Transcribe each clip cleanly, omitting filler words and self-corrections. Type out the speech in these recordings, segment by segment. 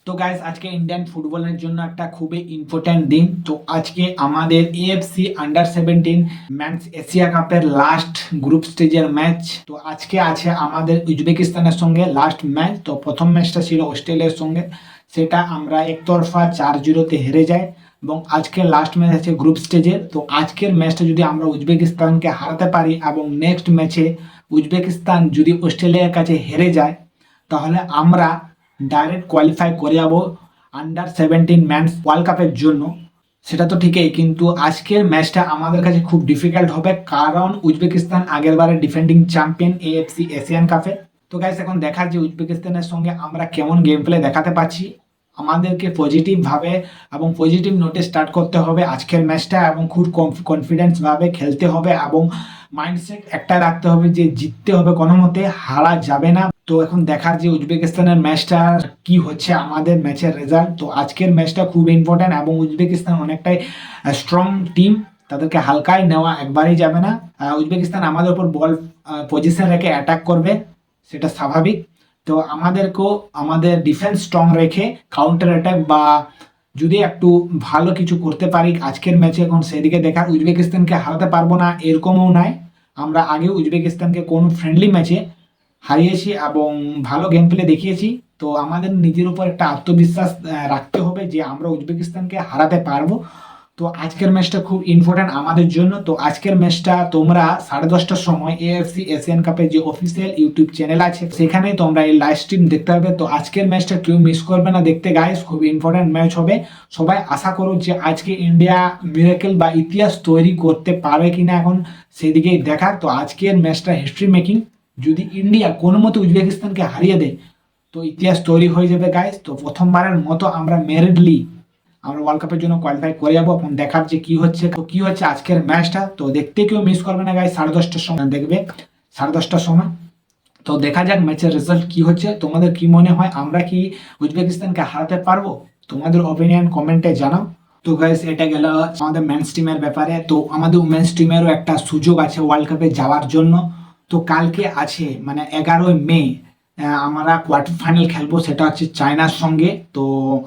তো গাইস আজকে ইন্ডিয়ান ফুটবলের জন্য একটা খুবই ইম্পর্ট্যান্ট দিন। তো আজকে আমাদের এএফসি আন্ডার 17 মেন্স এশিয়া কাপের লাস্ট গ্রুপ স্টেজের ম্যাচ। তো আজকে আছে আমাদের উজবেকিস্তানের সঙ্গে লাস্ট ম্যাচ। তো প্রথম ম্যাচটা ছিল অস্ট্রেলিয়ার সঙ্গে, সেটা আমরা একতরফা 4-0 হেরে যাই এবং আজকে লাস্ট ম্যাচ আছে গ্রুপ স্টেজে। তো আজকের ম্যাচটা যদি আমরা উজবেকিস্তানকে হারাতে পারি এবং নেক্সট ম্যাচে উজবেকিস্তান যদি অস্ট্রেলিয়ার কাছে হেরে যায়, তাহলে আমরা ডাইরেক্ট কোয়ালিফাই করে যাবো আন্ডার 17 ম্যানস ওয়ার্ল্ড কাপের জন্য। সেটা তো ঠিকই, কিন্তু আজকের ম্যাচটা আমাদের কাছে খুব ডিফিকাল্ট হবে, কারণ উজবেকিস্তান আগের বারে ডিফেন্ডিং চ্যাম্পিয়ন এএফসি এশিয়ান কাপে। তো গাইস এখন দেখার যে উজবেকিস্তানের সঙ্গে আমরা কেমন গেম প্লে দেখাতে পাচ্ছি। আমাদেরকে পজিটিভ ভাবে এবং পজিটিভ নোটে স্টার্ট করতে হবে আজকের ম্যাচটা, এবং খুব কনফিডেন্স ভাবে খেলতে হবে এবং মাইন্ডসেট একটা রাখতে হবে যে জিততে হবে, কোনো মতে হারা যাবে না। তো এখন দেখার যে উজবেকিস্তানের ম্যাচটা কি হচ্ছে, আমাদের ম্যাচের রেজাল্ট। তো আজকের ম্যাচটা খুব ইম্পর্ট্যান্ট এবং উজবেকিস্তান অনেকটাই স্ট্রং টিম, তাদেরকে হালকায় নেওয়া একবারই যাবে না। উজবেকিস্তান আমাদের উপর বল পজিশন রেখে অ্যাটাক করবে, সেটা স্বাভাবিক। তো আমাদেরকেও আমাদের ডিফেন্স স্ট্রং রেখে কাউন্টার অ্যাটাক বা যদি একটু ভালো কিছু করতে পারি আজকের ম্যাচে, এখন সেদিকে দেখার। উজবেকিস্তানকে হারাতে পারবো না এরকমও নয়, আমরা আগে উজবেকিস্তানকে কোন ফ্রেন্ডলি ম্যাচে হারিয়েছি এবং ভালো গেম প্লে দেখিয়েছি। তো আমাদের নিজের উপর একটা আত্মবিশ্বাস রাখতে হবে যে আমরা উজবেকিস্তানকে হারাতে পারবো। তো আজকের ম্যাচটা খুব ইম্পর্ট্যান্ট আমাদের জন্য। তো আজকের ম্যাচটা তোমরা 10:30টার সময় এএফসি এশিয়ান কাপের যে অফিসিয়াল ইউটিউব চ্যানেল আছে সেখানে তোমরা এই লাইভ স্ট্রিম দেখতে হবে। তো আজকের ম্যাচটা কেউ মিস করবে না দেখতে গাইস, খুব ইম্পর্ট্যান্ট ম্যাচ হবে। সবাই আশা করো যে আজকে ইন্ডিয়া মিরাকেল বা ইতিহাস তৈরি করতে পারে কিনা, এখন সেদিকেই দেখার। তো আজকের ম্যাচটা হিস্ট্রি মেকিং, যদি ইন্ডিয়া কোনো মতো উজবেকিস্তানকে হারিয়ে দেয় তো ইতিহাস তৈরি হয়ে যাবে গাইস। তো প্রথমবারের মতো আমরা মেরিটলি আমরা ওয়ার্ল্ড কাপের জন্য কোয়ালিফাই করে যাবো। এখন দেখার যে কি হচ্ছে, তো কি হচ্ছে আজকের ম্যাচটা। তো দেখতে কেউ মিস করবে না গাইস, 10:30টার সময় দেখবে, 10:30টার সময়। তো দেখা যাক ম্যাচের রেজাল্ট কি হচ্ছে। তোমাদের কি মনে হয়, আমরা কি উজবেকিস্তানকে হারাতে পারবো? তোমাদের অপিনিয়ন কমেন্টে জানাও। তো গাইস এটা গেল আমাদের মেন্স টিমের ব্যাপারে। তো আমাদের উমেন্স টিমেরও একটা সুযোগ আছে ওয়ার্ল্ড কাপে যাওয়ার জন্য। তো কালকে আছে মানে 11ই মে আমরা কোয়ার্টার ফাইনাল খেলবো, সেটা হচ্ছে চায়নার সঙ্গে। তো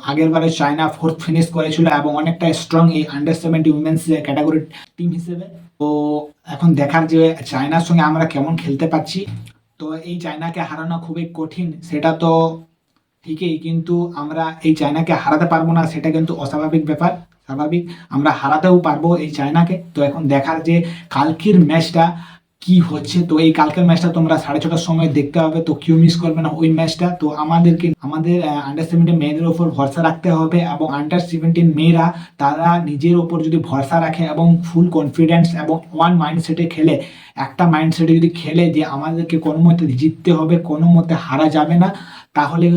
আগের বারে চায়না ফোর্থ ফিনিশ করেছিল এবং অনেকটা স্ট্রং এই আন্ডার 17 উইমেন্স ক্যাটাগরি টিম হিসেবে। তো এখন দেখার যে চায়নার সঙ্গে আমরা কেমন খেলতে পারছি। তো এই চায়নাকে হারানো খুবই কঠিন, সেটা তো ঠিকই, কিন্তু আমরা এই চায়নাকে হারাতে পারবো না সেটা কিন্তু অস্বাভাবিক ব্যাপার। স্বাভাবিক আমরা হারাতেও পারবো এই চায়নাকে। তো এখন দেখার যে কালকের ম্যাচটা কি হচ্ছে। তো এই কালকের ম্যাচটা তোমরা 6:30টার সময় দেখতে হবে, তো কেউ মিস করবে না ওই ম্যাচটা। তো আমাদেরকে আমাদের আন্ডার 17 মেয়েদের ওপর ভরসা রাখতে হবে এবং আন্ডার 17 মেয়েরা তারা নিজের ওপর যদি ভরসা রাখে এবং ফুল কনফিডেন্স এবং ওয়ান মাইন্ডসেটে খেলে, একটা মাইন্ডসেটে যদি খেলে যে আমাদেরকে কোনো মতে জিততে হবে, কোনো মতে হারা যাবে না, তাহলে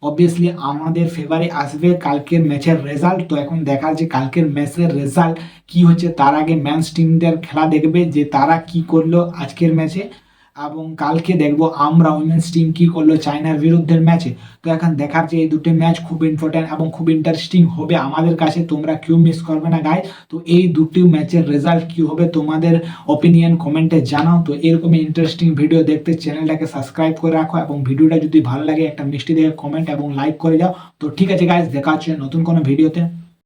অবভিয়াসলি আমাদের ফেভারে আসবে কালকের ম্যাচের রেজাল্ট। তো এখন দেখার যে কালকের ম্যাচের রেজাল্ট কি হচ্ছে, তার আগে ম্যানস টিমদের খেলা দেখবে যে তারা কি করলো আজকের ম্যাচে, এবং কালকে দেখবো আমরা উইমেন্স টিম কি করলো চায়নার বিরুদ্ধে ম্যাচে। তো এখন দেখার যে এই দুটো ম্যাচ খুব ইম্পর্টেন্ট এবং খুব ইন্টারেস্টিং হবে আমাদের কাছে, তোমরা কেউ মিস করবে না গাইস। তো এই দুটি ম্যাচের রেজাল্ট কি হবে তোমাদের অপিনিয়ন কমেন্টে জানাও। তো এরকমই ইন্টারেস্টিং ভিডিও দেখতে চ্যানেলটাকে সাবস্ক্রাইব করে রাখো এবং ভিডিওটা যদি ভালো লাগে একটা মিষ্টি দেখে কমেন্ট এবং লাইক করে যাও। তো ঠিক আছে গাইস, দেখা হচ্ছে নতুন কোনো ভিডিওতে।